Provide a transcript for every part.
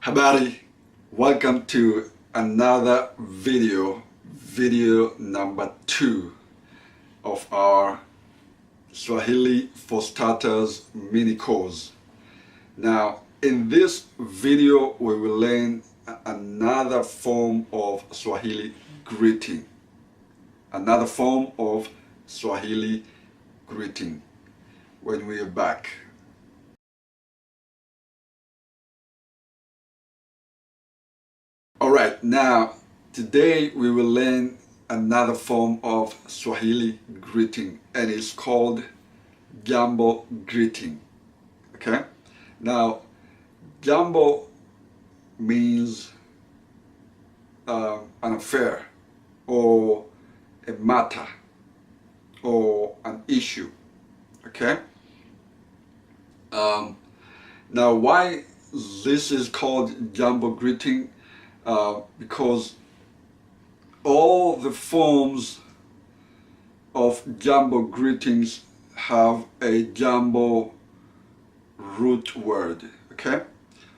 Habari, welcome to another video number 2 of our Swahili for Starters mini course. Now, in this video, we will learn another form of Swahili greeting. Another form of Swahili greeting when we are back. Alright, now today we will learn another form of Swahili greeting, and it's called Jambo greeting. Okay? Now, Jambo means an affair or a matter or an issue. Okay? Now, why this is called Jambo greeting? Because all the forms of Jambo greetings have a Jambo root word. Okay,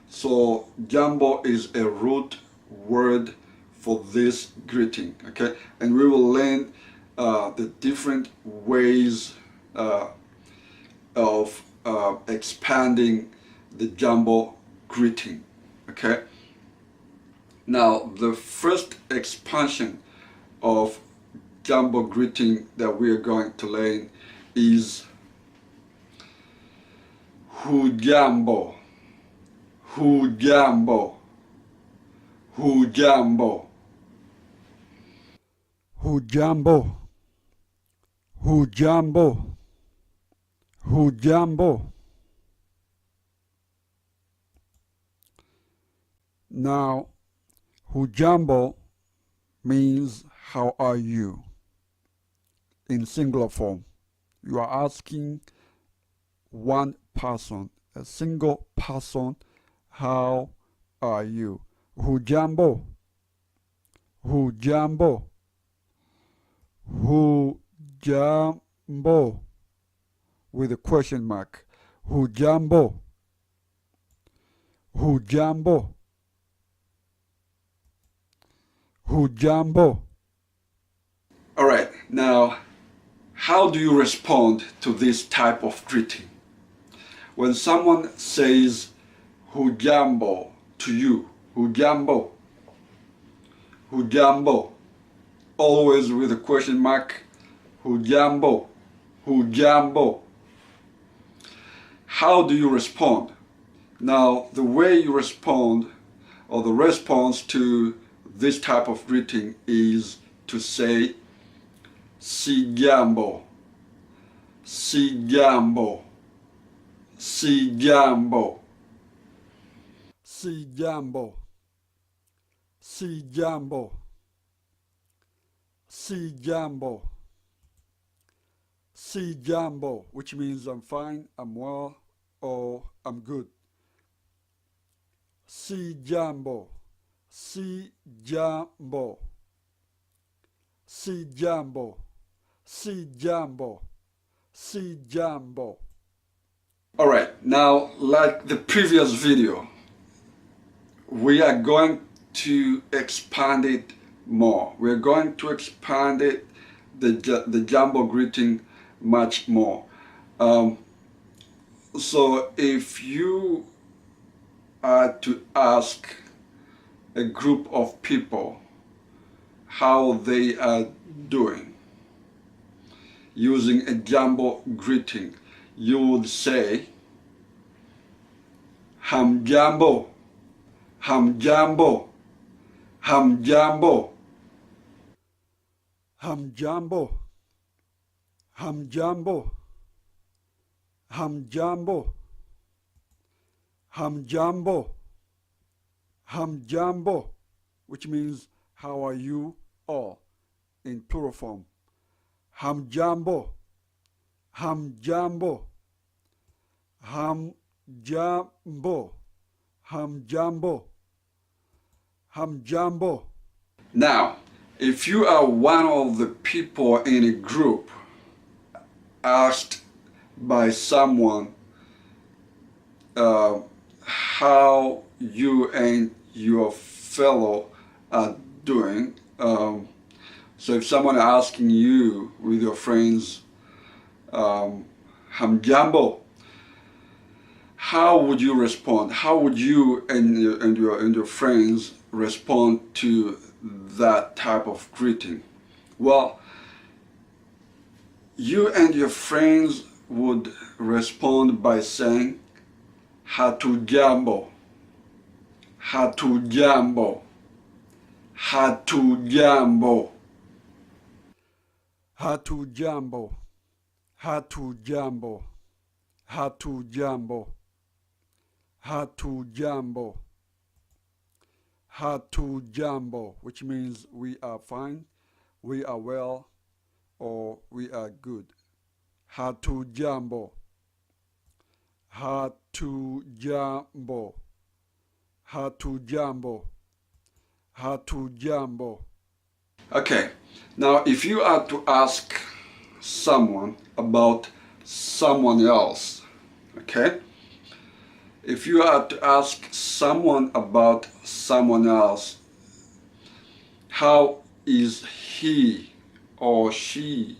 so Jambo is a root word for this greeting. Okay, and we will learn the different ways of expanding the Jambo greeting. Okay. Now, the first expansion of Jambo greeting that we are going to learn is Hujambo. Hujambo. Hujambo. Hujambo. Hujambo. Hujambo. Now, Hujambo means how are you in singular form. You are asking one person, a single person, how are you? Hujambo. Hujambo. Hujambo with a question mark. Hujambo. Hujambo. Hujambo. All right, now, how do you respond to this type of greeting? When someone says Hujambo to you, Hujambo, Hujambo, always with a question mark, Hujambo, Hujambo. How do you respond? Now, the way you respond, or the response to this type of greeting, is to say Si Jambo, Si Jambo, Si Jambo, Si Jambo. Si Jambo. Si Jambo. Si Jambo, which means I'm fine, I'm well, or I'm good. Si Jambo. Si Jambo. Si Jambo. Si Jambo. Si Jambo. All right, now, like the previous video, we are going to expand it more. We're going to expand it, the Jambo greeting, much more. So if you are to ask a group of people how they are doing using a Jambo greeting, you would say Hamjambo, Hamjambo, Hamjambo, Hamjambo. Hamjambo. Hamjambo. Hamjambo. Hamjambo, which means how are you all in plural form. Hamjambo. Hamjambo. Hamjambo. Hamjambo. Hamjambo. Now, if you are one of the people in a group asked by someone how you and your fellow are doing. So if someone asking you with your friends, Hujambo, how would you respond? How would you and your friends respond to that type of greeting? Well, you and your friends would respond by saying Hatujambo, Hatujambo, Hatujambo. Hujambo, Hujambo, Hujambo, Hujambo, Hujambo, which means we are fine, we are well, or we are good. Hujambo, Hujambo, Hujambo, Hujambo. Okay, now if you are to ask someone about someone else, okay? If you are to ask someone about someone else, how is he or she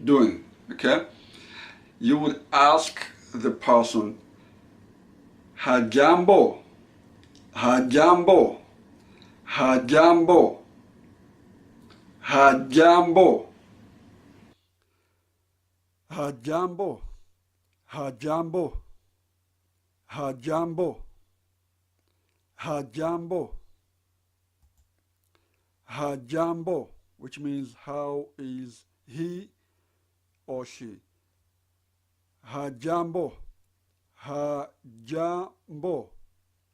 doing, okay? You would ask the person, Hujambo, Hujambo, Hujambo, Hujambo. Hujambo, Hujambo, Hujambo, Hujambo, Hujambo, which means how is he or she. Hujambo, Hujambo,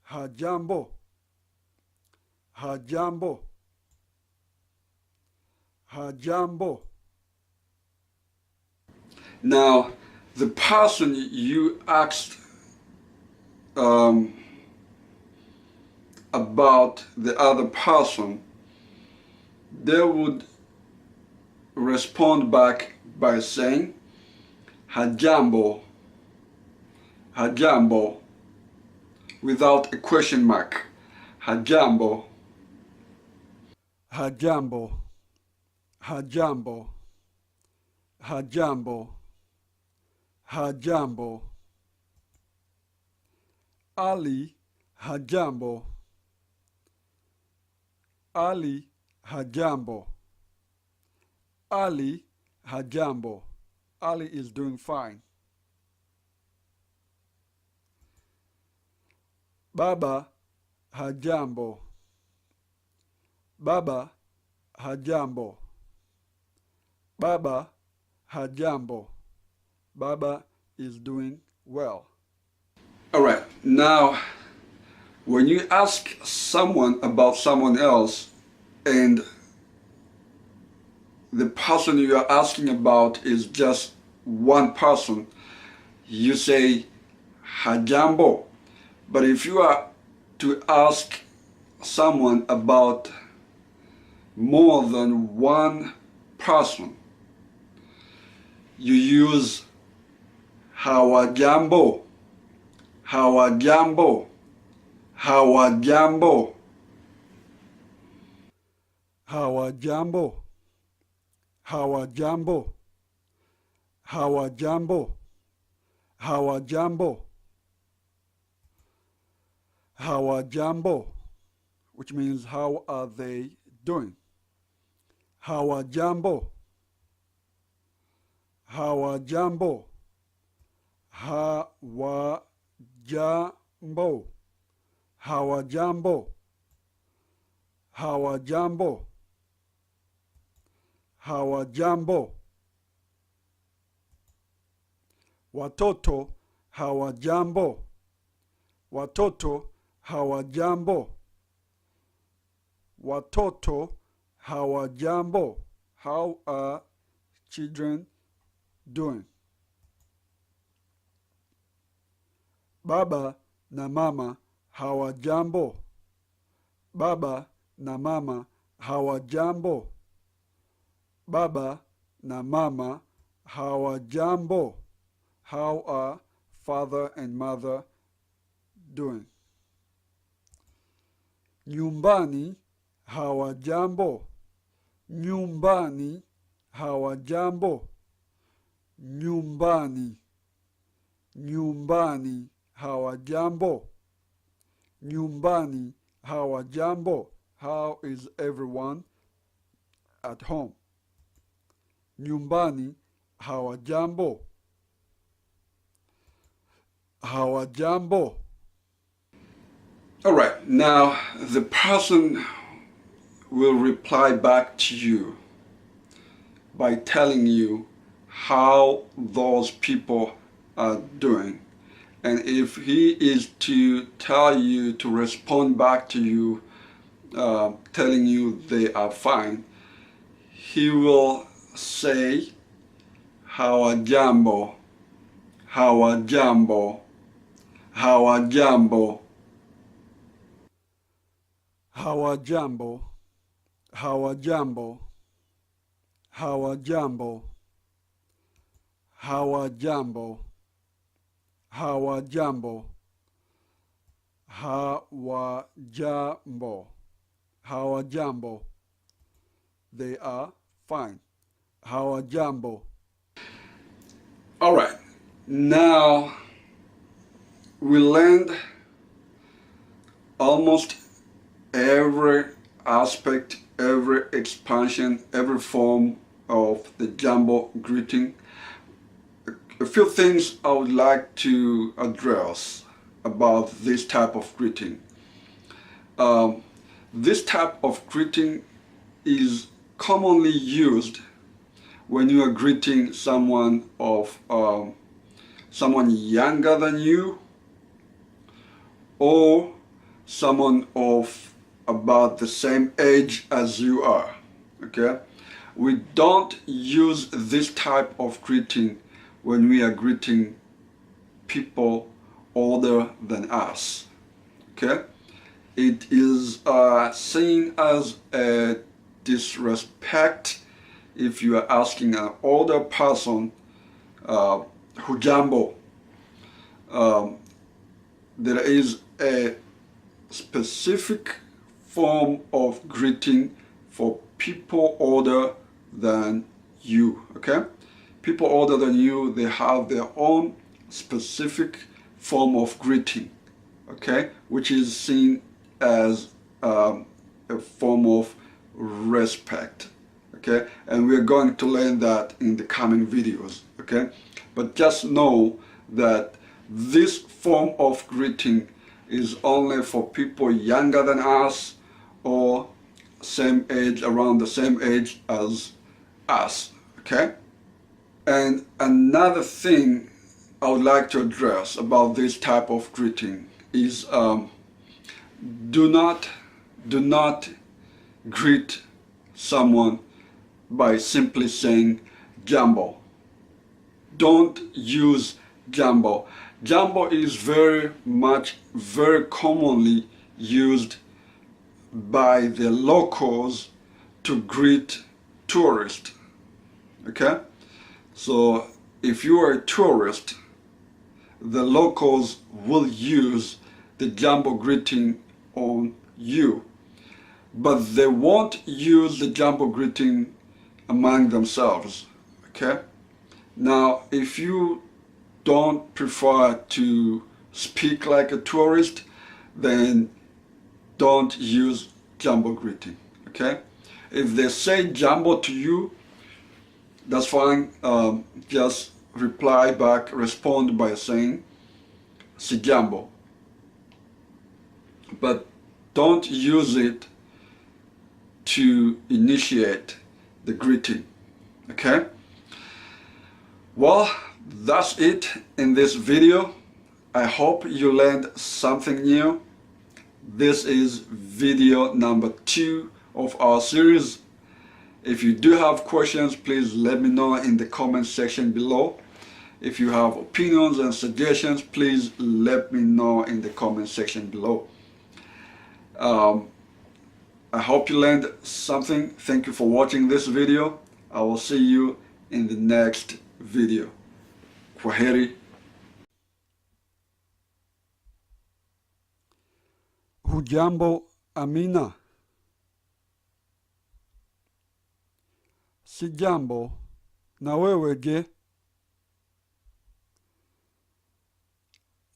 Hujambo, Hujambo, Hujambo. Now, the person you asked about the other person, they would respond back by saying Hujambo, Hujambo, without a question mark. Hujambo. Hujambo, Hujambo, Hujambo, Hujambo. Ali, Hujambo, Ali, Hujambo, Ali, Hujambo. Ali is doing fine. Baba, Hujambo, Baba, Hujambo, Baba, Hujambo. Baba is doing well. All right, now when you ask someone about someone else and the person you are asking about is just one person, you say Hujambo. But if you are to ask someone about more than one person, you use Hujambo, Hujambo, Hujambo. Hujambo, Hujambo, Hujambo, Hujambo, Hujambo, which means how are they doing? Hujambo, Hujambo, Hujambo, Hujambo, Hujambo, Hujambo. Watoto hawajambo, watoto hawajambo, watoto hawajambo. How are children doing? Baba na mama hawajambo, baba na mama hawajambo, baba na mama hawajambo. How are father and mother doing? Nyumbani hawajambo. Nyumbani hawajambo. Nyumbani. Nyumbani hawajambo. Nyumbani hawajambo. How is everyone at home? Nyumbani hawajambo. Hawajambo. All right, now the person will reply back to you by telling you how those people are doing. And if he is to tell you to respond back to you, telling you they are fine, he will say, Hawajambo, Hawajambo, Hawajambo. Hawajambo. Hawajambo. Hawajambo. Hawajambo. Hawajambo. Hawajambo. Hawajambo. They are fine. Hawajambo. All right, now we learned almost every aspect, every expansion, every form of the Jambo greeting. A few things I would like to address about this type of greeting. This type of greeting is commonly used when you are greeting someone younger than you, or someone of about the same age as you are. Okay, we don't use this type of greeting when we are greeting people older than us. Okay, it is seen as a disrespect if you are asking an older person, Hujambo. There is a specific form of greeting for people older than you. Okay, people older than you, they have their own specific form of greeting. Okay, which is seen as a form of respect. Okay, and we're going to learn that in the coming videos. Okay, but just know that this form of greeting is only for people younger than us or same age, around the same age as us. Okay, and another thing I would like to address about this type of greeting is do not greet someone by simply saying Jambo. Don't use Jambo. Jambo is very commonly used by the locals to greet tourists. Okay? So if you are a tourist, the locals will use the Jambo greeting on you, but they won't use the Jambo greeting among themselves. Okay? Now, if you don't prefer to speak like a tourist, then don't use Jambo greeting. Okay? If they say Jambo to you, that's fine. Just reply back, respond by saying Si Jambo. But don't use it to initiate the greeting. Okay? Well, that's it in this video. I hope you learned something new. This is video number 2 of our series. If you do have questions, please let me know in the comment section below. If you have opinions and suggestions, please let me know in the comment section below. I hope you learned something. Thank you for watching this video. I will see you in the next video. Kwaheri. Hujambo Amina. Sijambo. Na wewe je?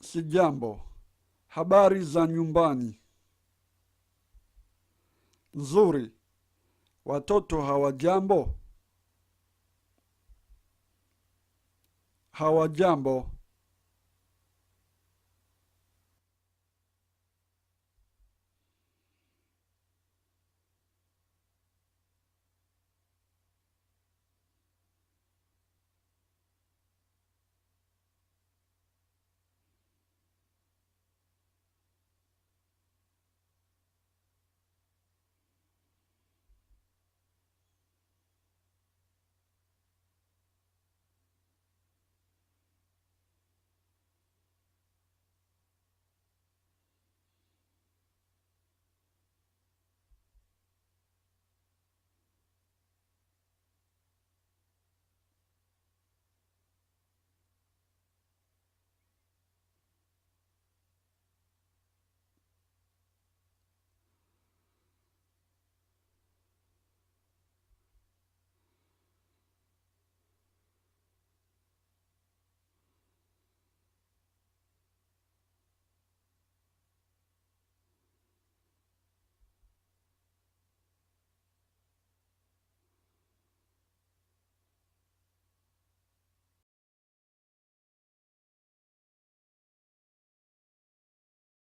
Sijambo. Habari za nyumbani? Nzuri. Watoto hawajambo? Hawajambo.